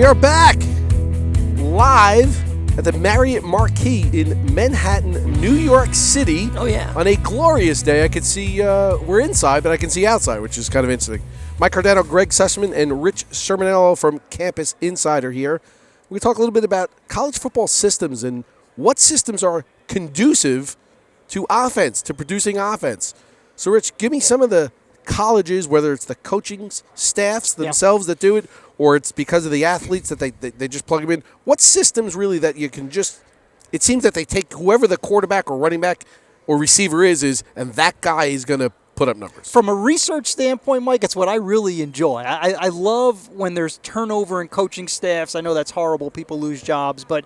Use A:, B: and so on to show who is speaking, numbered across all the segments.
A: are back live at the Marriott Marquis in Manhattan, New York City.
B: Oh, yeah.
A: On a glorious day. I can see, we're inside, but I can see outside, which is kind of interesting. Mike Cardano, Greg Sussman, and Rich Ciriminiello from Campus Insider here. We talk a little bit about college football systems and what systems are conducive to offense, to producing offense. So, Rich, give me some of the colleges, whether it's the coaching staffs themselves that do it, or it's because of the athletes that they just plug them in. What systems really that you can just – it seems that they take whoever the quarterback or running back or receiver is and that guy is going to put up numbers.
C: From a research standpoint, Mike, it's what I really enjoy. I love when there's turnover in coaching staffs. I know that's horrible. People lose jobs. But,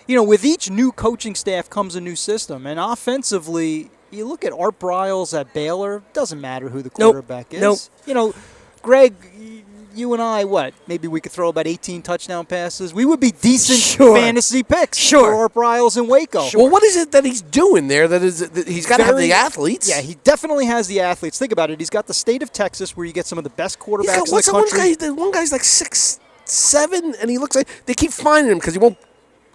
C: you know, with each new coaching staff comes a new system. And offensively, you look at Art Briles at Baylor. Doesn't matter who the quarterback is.
B: Nope.
C: You know, Greg, you and I, maybe we could throw about 18 touchdown passes. We would be decent fantasy picks for Art Briles in Waco.
A: Sure. Well, what is it that he's doing there that he's got to have the athletes?
C: Yeah, he definitely has the athletes. Think about it. He's got the state of Texas where you get some of the best quarterbacks in the country.
A: One guy's like 6'7", and he looks like they keep finding him because he won't.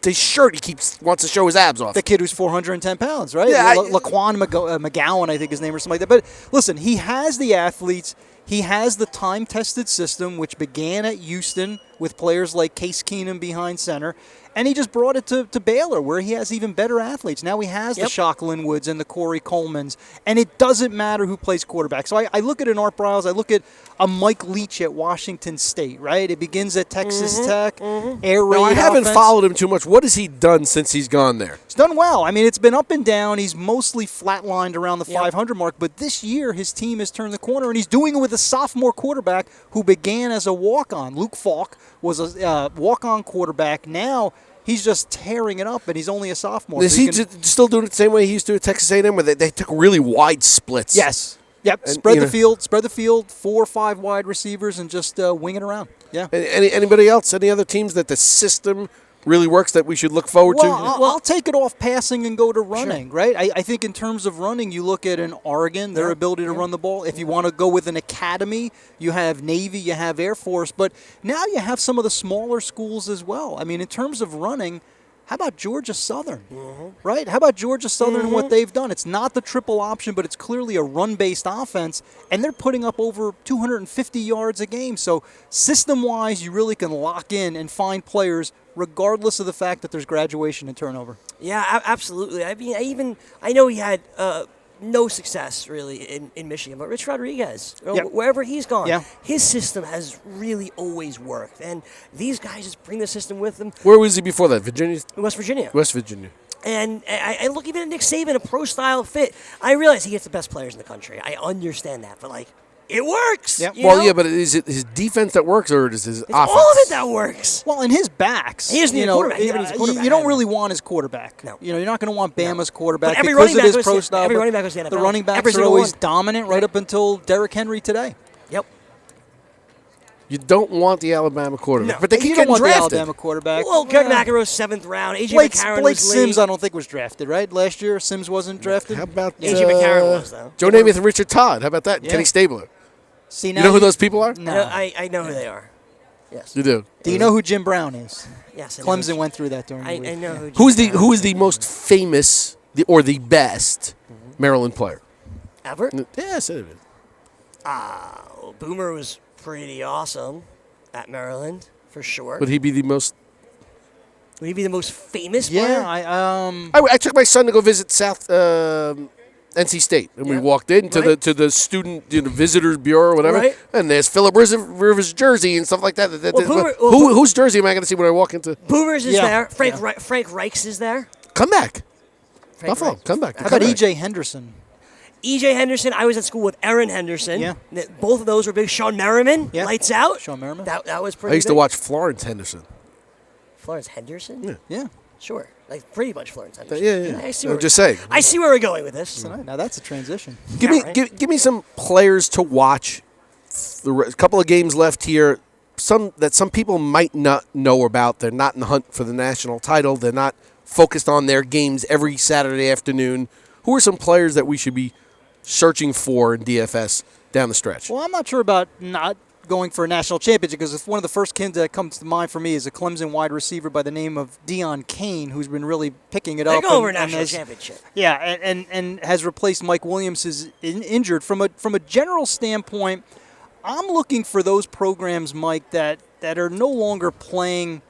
A: His shirt, wants to show his abs off.
C: The kid who's 410 pounds, right?
A: Yeah,
C: Laquan McGowan, I think his name or something like that. But listen, he has the athletes. He has the time-tested system, which began at Houston with players like Case Keenum behind center. And he just brought it to Baylor, where he has even better athletes. Now he has the Shock Linwoods and the Corey Colemans, and it doesn't matter who plays quarterback. So I look at an Art Briles, I look at a Mike Leach at Washington State, right? It begins at Texas Tech, air raid
A: I haven't
C: offense.
A: followed him too much. What has he done since he's gone there?
C: He's done well. I mean, it's been up and down. He's mostly flatlined around the 500 mark, but this year his team has turned the corner, and he's doing it with a sophomore quarterback who began as a walk-on. Luke Falk was a walk-on quarterback. Now he's just tearing it up, and he's only a sophomore.
A: Is he still doing it the same way he used to at Texas A&M, where they took really wide splits?
C: Yes. Yep. And, spread the field, 4 or 5 wide receivers, and just wing it around. Yeah.
A: Anybody else? Any other teams that the system really works that we should look forward to?
C: I'll take it off passing and go to running, right? I think in terms of running, you look at an Oregon, their ability to run the ball. If you want to go with an academy, you have Navy, you have Air Force. But now you have some of the smaller schools as well. I mean, in terms of running, how about Georgia Southern, right? How about Georgia Southern and what they've done? It's not the triple option, but it's clearly a run-based offense, and they're putting up over 250 yards a game. So system-wise, you really can lock in and find players regardless of the fact that there's graduation and turnover.
B: Yeah, absolutely. I mean, I know he had no success really in Michigan, but Rich Rodriguez, wherever he's gone, his system has really always worked. And these guys just bring the system with them.
A: Where was he before that? Virginia?
B: West Virginia.
A: West Virginia.
B: And I look even at Nick Saban, a pro-style fit. I realize he gets the best players in the country. I understand that, but it works.
C: Yep.
A: But is it his defense that works, or is his offense?
B: All of it that works.
C: Well, and his backs.
B: He doesn't need a quarterback.
C: You don't really want his quarterback.
B: No.
C: You're not going to want Bama's quarterback
B: But
C: because it is pro style.
B: Every running back goes to the NFL.
C: The running backs are always dominant right up until Derrick Henry today.
B: Yep.
A: You don't want the Alabama quarterback, but they keep
C: you don't
A: getting
C: want
A: drafted.
C: the Alabama quarterback.
B: Well, Greg McEnroe, 7th round. AJ McCarron
C: Blake
B: was
C: Sims,
B: late.
C: I don't think was drafted, right? Last year, Sims wasn't drafted.
A: How about
B: AJ McCarron was, though.
A: Joe Namath and Richard Todd? How about that?
C: Yeah.
A: Kenny Stabler.
C: See,
A: You know who those people are?
C: No.
B: I know who they are. Yes.
A: You do.
C: Do you know who Jim Brown is?
B: Yes.
C: Clemson went through that during the week.
B: I know who.
A: Who is the most famous or the best Maryland player?
B: Ever?
A: Yes, it is.
B: Boomer was pretty awesome at Maryland, for sure.
A: Would he be the most?
B: Would he be the most famous player?
C: Yeah,
A: I took my son to go visit South NC State, and we walked into the student visitors bureau or whatever, and there's Phillip Rivers' jersey and stuff like that. Whose jersey am I going to see when I walk into?
B: Boomer's is there. Frank Reichs is there.
A: Come back. Buffalo, come back.
C: How about E.J. Henderson?
B: E.J. Henderson, I was at school with Aaron Henderson.
C: Yeah.
B: Both of those were big. Sean Merriman, lights out.
C: Sean Merriman.
B: That was pretty
A: I used to watch Florence Henderson.
B: Florence Henderson?
C: Yeah.
B: Sure. Pretty much Florence Henderson.
A: Yeah. I'm just saying.
B: I see where we're going with this.
C: Now that's a transition.
A: Give me some players to watch. A couple of games left here. Some people might not know about. They're not in the hunt for the national title. They're not focused on their games every Saturday afternoon. Who are some players that we should be searching for in DFS down the stretch?
C: Well, I'm not sure about not going for a national championship, because it's one of the first kids that comes to mind for me is a Clemson wide receiver by the name of Deion Kane, who's been really picking it up.
B: They're going for a national championship.
C: Yeah, and has replaced Mike Williams, who's injured. From a general standpoint, I'm looking for those programs, Mike, that are no longer playing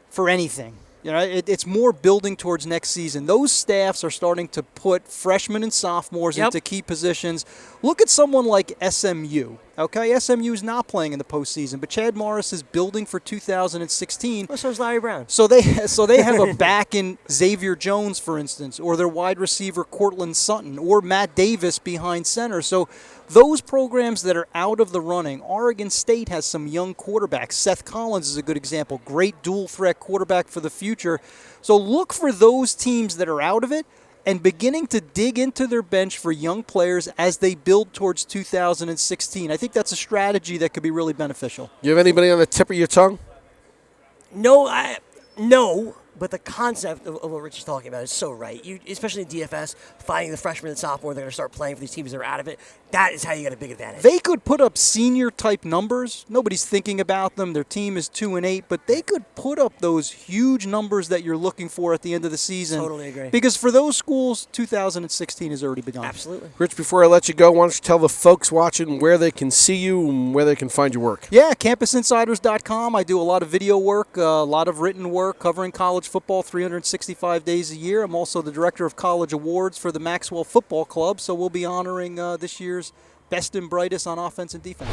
C: for anything. It's more building towards next season. Those staffs are starting to put freshmen and sophomores into key positions. Look at someone like SMU. Okay, SMU is not playing in the postseason, but Chad Morris is building for 2016.
B: Well, so is Larry Brown.
C: So they have a back in Xavier Jones, for instance, or their wide receiver Cortland Sutton, or Matt Davis behind center. So those programs that are out of the running, Oregon State has some young quarterbacks. Seth Collins is a good example. Great dual threat quarterback for the future. So look for those teams that are out of it and beginning to dig into their bench for young players as they build towards 2016. I think that's a strategy that could be really beneficial.
A: You have anybody on the tip of your tongue?
B: No. But the concept of what Rich is talking about is so right. Especially in DFS, finding the freshman and sophomore, they're going to start playing for these teams that are out of it. That is how you get a big advantage.
C: They could put up senior-type numbers. Nobody's thinking about them. Their team is 2-8, but they could put up those huge numbers that you're looking for at the end of the season.
B: Totally agree.
C: Because for those schools, 2016 has already begun.
B: Absolutely.
A: Rich, before I let you go, why don't you tell the folks watching where they can see you and where they can find your work?
C: Yeah, campusinsiders.com. I do a lot of video work, a lot of written work covering college football 365 days a year. I'm also the director of college awards for the Maxwell Football Club, so we'll be honoring this year's best and brightest on offense and defense.